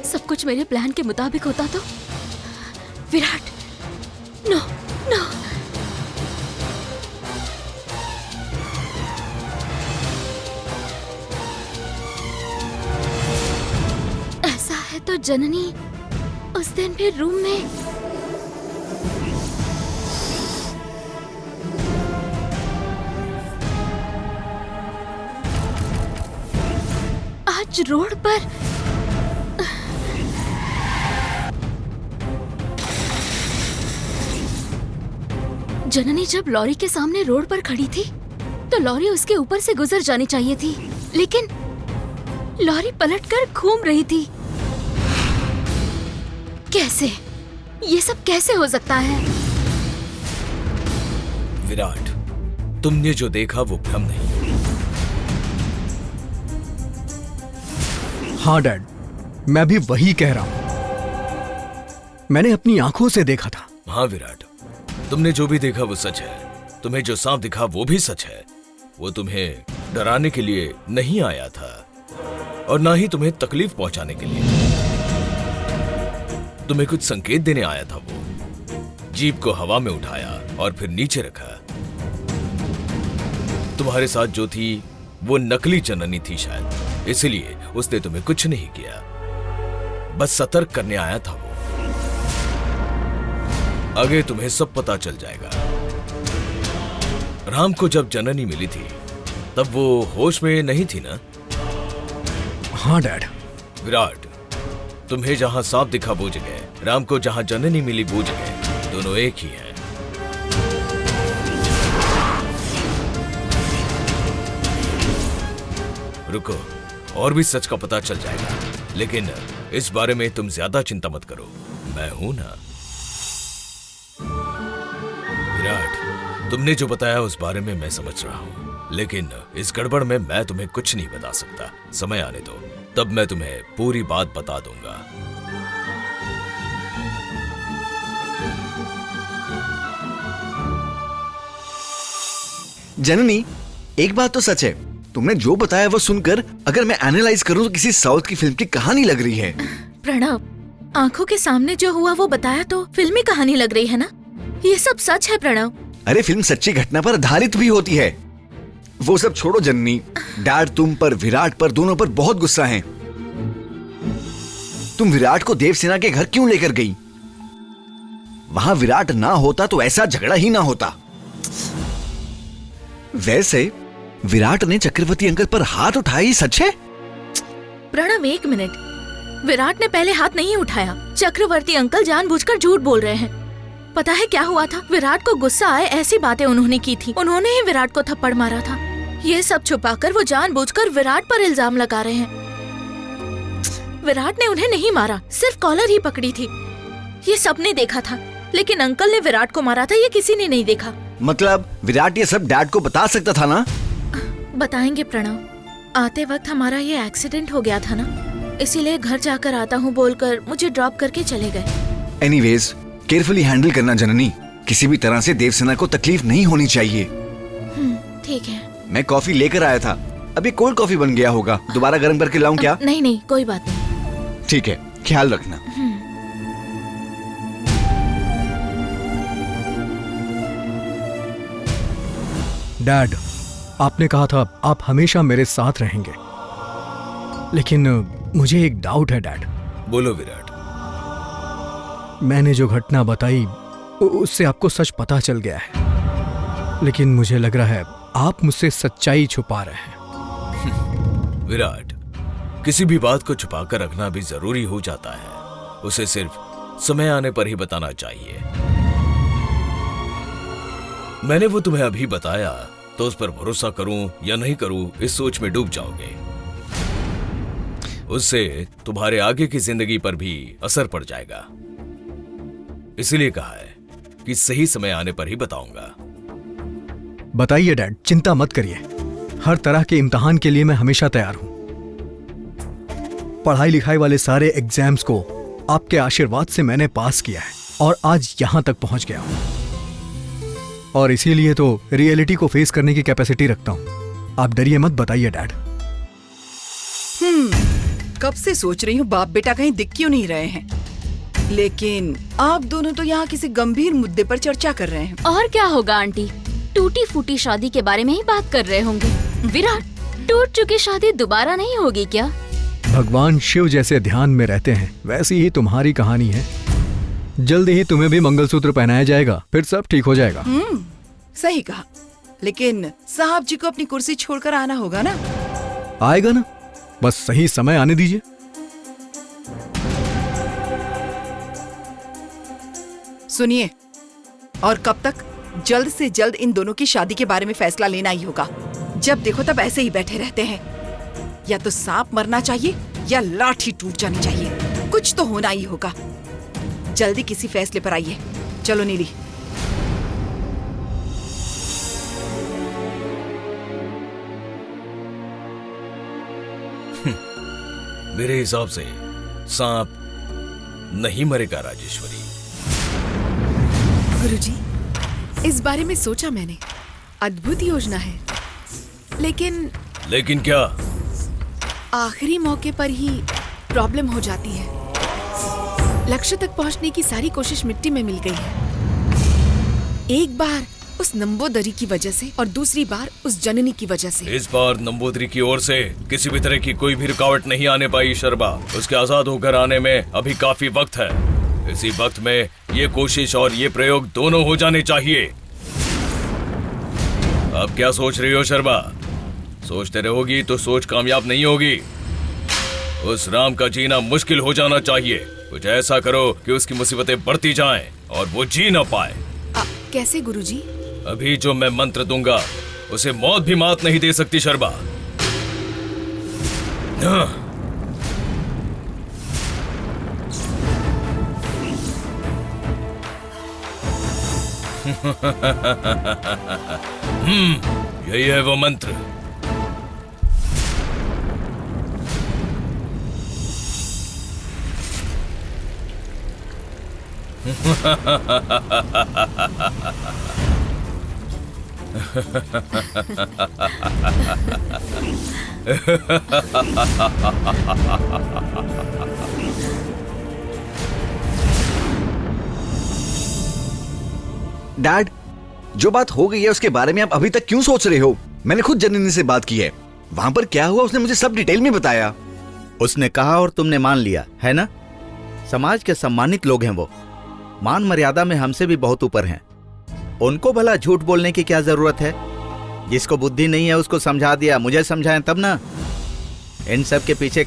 सब कुछ मेरे प्लान के मुताबिक होता तो। Virat, no no. ऐसा है तो जननी उस दिन भी रूम में आज रोड पर जननी जब लॉरी के सामने रोड पर खड़ी थी तो लॉरी उसके ऊपर से गुजर जानी चाहिए थी, लेकिन लॉरी पलटकर घूम रही थी। कैसे? ये सब कैसे हो सकता है? विराट, तुमने जो देखा वो भ्रम नहीं। हाँ डैड, मैं भी वही कह रहा हूं। मैंने अपनी आंखों से देखा था। हाँ विराट, तुमने जो भी देखा वो सच है। तुम्हें जो सांप दिखा वो भी सच है। वो तुम्हें डराने के लिए नहीं आया था और ना ही तुम्हें तकलीफ पहुंचाने के लिए। तुम्हें कुछ संकेत देने आया था। वो जीप को हवा में उठाया और फिर नीचे रखा। तुम्हारे साथ जो थी वो नकली जननी थी शायद, इसलिए उसने तुम्हें कुछ नहीं किया, बस सतर्क करने आया था वो। आगे तुम्हें सब पता चल जाएगा। राम को जब जननी मिली थी तब वो होश में नहीं थी ना? हाँ डैड। विराट, तुम्हें जहां सांप दिखा वो जगह, राम को जहां जननी मिली वो जगह, दोनों एक ही हैं। रुको, और भी सच का पता चल जाएगा, लेकिन इस बारे में तुम ज्यादा चिंता मत करो, मैं हूं ना। विराट, तुमने जो बताया उस बारे में मैं समझ रहा हूं, लेकिन इस गड़बड़ में मैं तुम्हें कुछ नहीं बता सकता। समय आने दो, तब मैं तुम्हें पूरी बात बता दूंगा। जननी, एक बात तो सच है, तुमने जो बताया वो सुनकर अगर मैं एनालाइज करूं तो किसी साउथ की फिल्म की कहानी लग रही है। प्रणव, आंखों के सामने जो हुआ वो बताया तो फिल्मी कहानी लग रही है ना? ये सब सच है प्रणव। अरे फिल्म सच्ची घटना पर आधारित भी होती है। वो सब छोड़ो जननी, डैड तुम पर, विराट पर, दोनों पर बहुत गुस्सा हैं। तुम विराट को देवसेना के घर क्यों लेकर गई? वहां विराट ना होता तो ऐसा झगड़ा ही ना होता। वैसे विराट ने चक्रवर्ती अंकल पर हाथ उठाया, ही सच है? प्रणव, एक मिनट। विराट ने पहले हाथ नहीं उठाया। चक्रवर्ती अंकल जानबूझकर झूठ बोल रहे हैं। पता है क्या हुआ था? विराट को गुस्सा आए ऐसी बातें उन्होंने की थी। उन्होंने ही विराट को थप्पड़ मारा था। ये सब छुपाकर वो जानबूझकर विराट पर इल्जाम लगा रहे हैं। विराट ने उन्हें नहीं मारा, सिर्फ कॉलर ही पकड़ी थी। ये सबने देखा था, लेकिन अंकल ने विराट को मारा था ये किसी ने नहीं देखा। मतलब विराट ये सब डैड को बता सकता था ना? बताएंगे प्रणव। आते वक्त हमारा ये एक्सीडेंट हो गया था ना, इसीलिए घर जाकर आता हूँ बोलकर मुझे ड्रॉप करके चले गए। एनीवेज, केयरफुली हैंडल करना जननी। किसी भी तरह से देवसेना को तकलीफ नहीं होनी चाहिए। ठीक है। मैं कॉफी लेकर आया था, अभी कोल्ड कॉफी बन गया होगा, दोबारा गर्म करके लाऊं क्या? नहीं नहीं, कोई बात नहीं। ठीक है, ख्याल रखना। डैड, आपने कहा था आप हमेशा मेरे साथ रहेंगे, लेकिन मुझे एक डाउट है डैड। बोलो विराट। मैंने जो घटना बताई उससे आपको सच पता चल गया है, लेकिन मुझे लग रहा है आप मुझसे सच्चाई छुपा रहे हैं। विराट, किसी भी बात को छुपाकर रखना भी जरूरी हो जाता है। उसे सिर्फ समय आने पर ही बताना चाहिए। मैंने वो तुम्हें अभी बताया तो उस पर भरोसा करूं या नहीं करूं इस सोच में डूब जाओगे। उससे तुम्हारे आगे की जिंदगी पर भी असर पड़ जाएगा। इसीलिए कहा है कि सही समय आने पर ही बताऊंगा। बताइए डैड, चिंता मत करिए। हर तरह के इम्तिहान के लिए मैं हमेशा तैयार हूं। पढ़ाई लिखाई वाले सारे एग्जाम्स को आपके आशीर्वाद से मैंने पास किया है और आज यहां तक पहुंच गया हूं। और इसीलिए तो रियलिटी को फेस करने की कैपेसिटी रखता हूं। आप डरिए मत, बताइए डैड। कब से सोच रही हूँ बाप बेटा कहीं दिख क्यों नहीं रहे हैं, लेकिन आप दोनों तो यहाँ किसी गंभीर मुद्दे पर चर्चा कर रहे हैं। और क्या होगा आंटी, टूटी फूटी शादी के बारे में ही बात कर रहे होंगे। विराट, टूट चुकी शादी दोबारा नहीं होगी क्या? भगवान शिव जैसे ध्यान में रहते हैं वैसी ही तुम्हारी कहानी है। जल्दी ही तुम्हें भी मंगलसूत्र पहनाया जाएगा, फिर सब ठीक हो जाएगा। सही कहा, लेकिन साहब जी को अपनी कुर्सी छोड़कर आना होगा ना। आएगा ना, बस सही समय आने दीजिए। सुनिए, और कब तक? जल्द से जल्द इन दोनों की शादी के बारे में फैसला लेना ही होगा। जब देखो तब ऐसे ही बैठे रहते हैं। या तो सांप मरना चाहिए या लाठी टूट जानी चाहिए, कुछ तो होना ही होगा। जल्दी किसी फैसले पर आइए। चलो नीली। मेरे हिसाब से सांप नहीं मरेगा राजेश्वरी। गुरुजी, इस बारे में सोचा मैंने, अद्भुत योजना है, लेकिन क्या? आखिरी मौके पर ही प्रॉब्लम हो जाती है। लक्ष्य तक पहुंचने की सारी कोशिश मिट्टी में मिल गई है। एक बार उस नंबोदरी की वजह से और दूसरी बार उस जननी की वजह से। इस बार नंबोदरी की ओर से किसी भी तरह की कोई भी रुकावट नहीं आने पाई शर्मा। उसके आजाद होकर आने में अभी काफी वक्त है। इसी वक्त में ये कोशिश और ये प्रयोग दोनों हो जाने चाहिए। अब क्या सोच रही हो शर्मा? सोचते रहोगी तो सोच कामयाब नहीं होगी। उस राम का जीना मुश्किल हो जाना चाहिए। कुछ ऐसा करो कि उसकी मुसीबतें बढ़ती जाएं और वो जी ना पाए। कैसे गुरुजी? अभी जो मैं मंत्र दूंगा उसे मौत भी मात नहीं दे सकती शर्मा। यही है वो मंत्र। डैड, जो बात हो गई है उसके बारे में आप अभी तक क्यों सोच रहे हो? मैंने खुद जननी से बात की है। वहां पर क्या हुआ उसने मुझे सब डिटेल में बताया। उसने कहा और तुमने मान लिया, है ना? समाज के सम्मानित लोग हैं वो, मान मर्यादा में हमसे भी बहुत ऊपर हैं। उनको भला झूठ बोलने की क्या जरूरत है? जिसको बुद्धि नहीं है उसको समझा दिया, मुझे समझाएं तब ना। इन सब के पीछे